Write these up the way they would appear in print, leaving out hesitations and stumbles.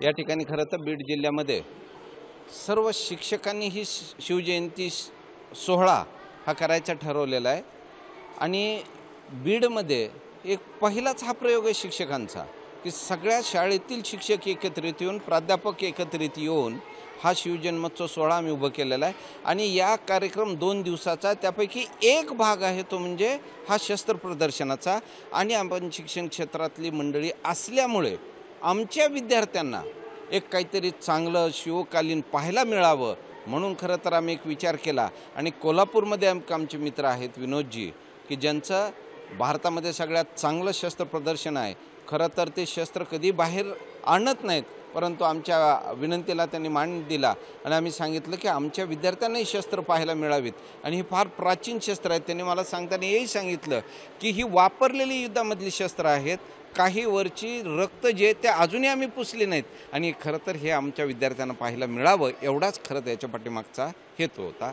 या ठिकाणी खरं तर बीड जिल्ह्यामध्ये सर्व शिक्षकांनी ही शिवजयंती सोहळा हा करायचा ठरवलेला आहे आणि बीडमध्ये एक पहिलाच हा प्रयोग आहे शिक्षकांचा की सगळ्या शाळेतील शिक्षक एकत्रित येऊन प्राध्यापक एकत्रित येऊन हा शिवजन्मोत्सव सोहळा आम्ही उभं केलेला आहे आणि या कार्यक्रम 2 दिवसाचा त्यापैकी एक भाग आहे तो म्हणजे हा शस्त्र प्रदर्शनाचा आणि आपण शिक्षण क्षेत्रातली मंडळी असल्यामुळे आमच्या विद्यार्थ्यांना एक काहीतरी चांगलं शिवकालीन पाहायला मिळावं म्हणून खरं तर आम्ही एक विचार केला आणि कोल्हापूरमध्ये आमचे मित्र आहेत विनोदजी की ज्यांचं भारतामध्ये सगळ्यात चांगलं शस्त्र प्रदर्शन आहे। खरं तर ते शस्त्र कधी बाहेर आणत नाहीत परंतु आमच्या विनंतीला त्यांनी मान दिला आणि आम्ही सांगितलं की आमच्या विद्यार्थ्यांनाही शस्त्र पाहायला मिळावीत आणि ही फार प्राचीन शस्त्र आहेत। त्यांनी मला सांगताना हेही सांगितलं की ही वापरलेली युद्धामधली शस्त्र आहेत, काही वरची रक्त जे ते अजूनही आम्ही पुसले नाहीत आणि खरं तर हे आमच्या विद्यार्थ्यांना पाहायला मिळावं एवढाच खरं तर याच्या पाठीमागचा हेतू होता।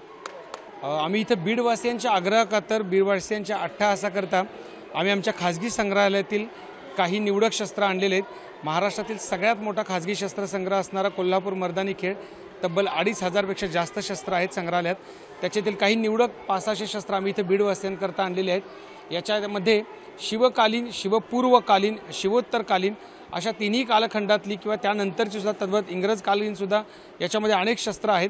आम्ही इथं बीडवासियांच्या आग्रहाखातर बीडवासियांच्या अट्टहासाकरता आम्ही आमच्या खाजगी संग्रहालयातील काही निवडक शस्त्र आणलेले आहेत। महाराष्ट्रातील सगळ्यात मोठा खाजगी शस्त्र संग्रह असणारा कोल्हापूर मर्दानी खेळ तब्बल 2,500 पेक्षा जास्त शस्त्र आहेत संग्रहालयात। त्याच्यातील काही निवडक 500 शस्त्र आम्ही इथे बीडवासियांकरता आणलेले आहेत। याच्यामध्ये शिवकालीन, शिवपूर्वकालीन, शिवोत्तरकालीन अशा तिन्ही कालखंडातली किंवा त्यानंतरची सुद्धा तद्वत इंग्रजकालीन सुद्धा याच्यामध्ये अनेक शस्त्र आहेत।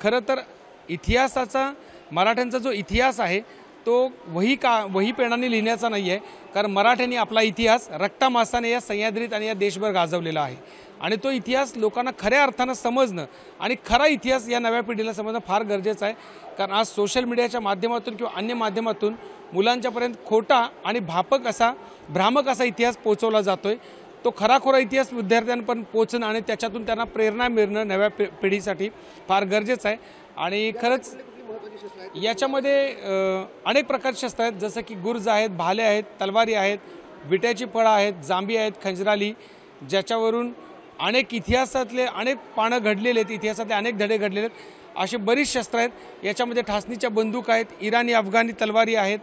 खरं तर इतिहासाचा मराठ्यांचा जो इतिहास आहे तो वही पेनाने लिहिण्याचा नाही आहे, कारण मराठ्यांनी आपला इतिहास रक्तामासाने या सह्याद्रीत आणि या देशभर गाजवलेला आहे आणि तो इतिहास लोकांना खऱ्या अर्थानं समजणं आणि खरा इतिहास या नव्या पिढीला समजणं फार गरजेचं आहे। कारण आज सोशल मीडियाच्या माध्यमातून किंवा अन्य माध्यमातून मुलांच्यापर्यंत खोटा आणि भ्रामक असा इतिहास पोहोचवला जातोय। तो खराखोरा इतिहास विद्यार्थ्यांपर्यंत पोहोचणं आणि त्याच्यातून त्यांना प्रेरणा मिळणं नव्या पिढीसाठी फार गरजेचं आहे आणि खरंच याच्यामध्ये अनेक प्रकारचे शस्त्र आहेत, जसं की गुर्ज आहेत, भाले आहेत, तलवारी आहेत, विट्याची फळं आहेत, जांभी आहेत, खंजराली, ज्याच्यावरून अनेक इतिहासातले अनेक पानं घडलेले आहेत, इतिहासातले अनेक धडे घडलेले आहेत। असे बरीच शस्त्र आहेत। याच्यामध्ये ठासणीच्या बंदूक आहेत, इराणी अफगाणी तलवारी आहेत,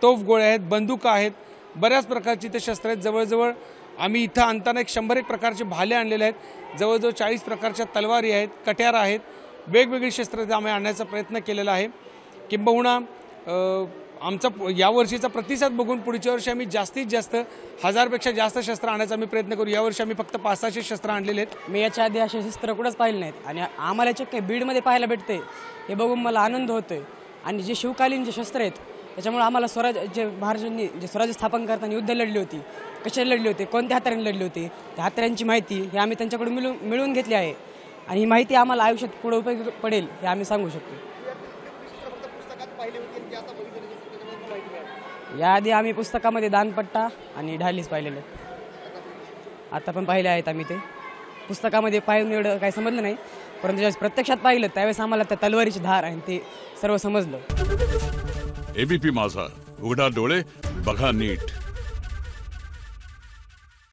तोफगोळे आहेत, बंदुका आहेत, बऱ्याच प्रकारची ते शस्त्र आहेत। जवळजवळ आम्ही इथं आणताना 100 प्रकारचे भाले आणलेले आहेत, जवळजवळ 40 प्रकारच्या तलवारी आहेत, कट्यारा आहेत, वेगवेगळी शस्त्र आम्ही आणण्याचा प्रयत्न केलेला आहे। किंबहुना आमचा यावर्षीचा प्रतिसाद बघून पुढच्या वर्षी आम्ही जास्तीत जास्त 1000 पेक्षा जास्त शस्त्र आणण्याचा आम्ही प्रयत्न करू। यावर्षी आम्ही फक्त 500 शस्त्र आणलेले आहेत। मी याच्या आधी असे शस्त्र कुठंच पाहिले नाहीत आणि आम्हाला चक्क बीडमध्ये पाहायला भेटते हे बघून मला आनंद होतोय आणि जे शिवकालीन जे शस्त्र आहेत त्याच्यामुळे आम्हाला महाराजांनी जे स्वराज्य स्थापन करताना युद्ध लढली होती, कशाला लढली होती, कोणत्या हाताने लढली होती, त्या हातांची माहिती हे आम्ही त्यांच्याकडून मिळवून घेतली आहे आणि ही माहिती आम्हाला आयुष्यात पुढे उपयोगी पडेल हे आम्ही सांगू शकतो। याआधी आम्ही पुस्तकामध्ये दानपट्टा आणि ढालीच पाहिलेले, आता पण पाहिले आहेत आम्ही। ते पुस्तकामध्ये पाहिलं एवढं काही समजलं नाही, परंतु ज्यावेळेस प्रत्यक्षात पाहिलं त्यावेळेस आम्हाला त्या तलवारीची धार आणि ते सर्व समजलं। एबीपी माझा, उघडा डोळे बघा नीट।